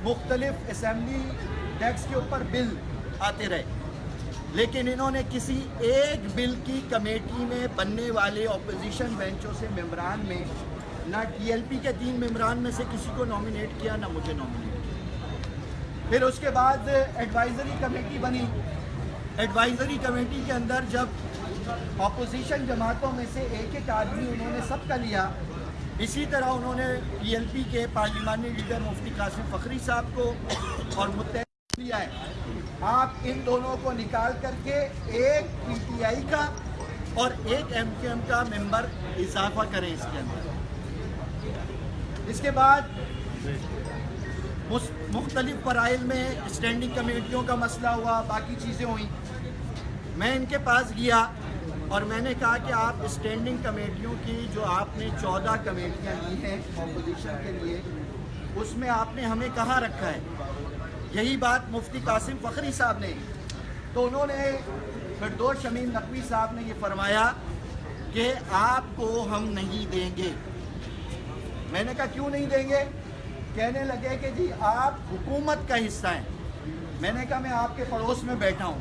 مختلف assembly desk کے اوپر بل آتے رہے، لیکن انہوں نے کسی ایک بل کی کمیٹی میں بننے والے اپوزیشن بینچوں سے ممبران میں نہ ٹی ایل پی کے 3 ممبران میں سے کسی کو نامینیٹ کیا، نہ مجھے نامینیٹ کیا۔ پھر اس کے بعد ایڈوائزری کمیٹی بنی۔ ایڈوائزری کمیٹی کے اندر جب اپوزیشن جماعتوں میں سے ایک آدمی انہوں نے سب کا لیا، اسی طرح انہوں نے ٹی ایل پی کے پارلیمانی لیڈر مفتی قاسم فخری صاحب کو اور متحد لیا ہے۔ آپ ان دونوں کو نکال کر کے ایک پی ٹی آئی کا اور ایک ایم کیو ایم کا ممبر اضافہ کریں اس کے اندر۔ اس کے بعد مختلف فرائض میں اسٹینڈنگ کمیٹیوں کا مسئلہ ہوا، باقی چیزیں ہوئیں۔ میں ان کے پاس گیا اور میں نے کہا کہ آپ اسٹینڈنگ کمیٹیوں کی جو آپ نے 14 کمیٹیاں لی ہیں اپوزیشن کے لیے، اس میں آپ نے ہمیں کہاں رکھا ہے؟ یہی بات مفتی قاسم فخری صاحب نے، تو انہوں نے فردوس شمیم نقوی صاحب نے یہ فرمایا کہ آپ کو ہم نہیں دیں گے۔ میں نے کہا کیوں نہیں دیں گے؟ کہنے لگے کہ جی آپ حکومت کا حصہ ہیں۔ میں نے کہا میں آپ کے پڑوس میں بیٹھا ہوں،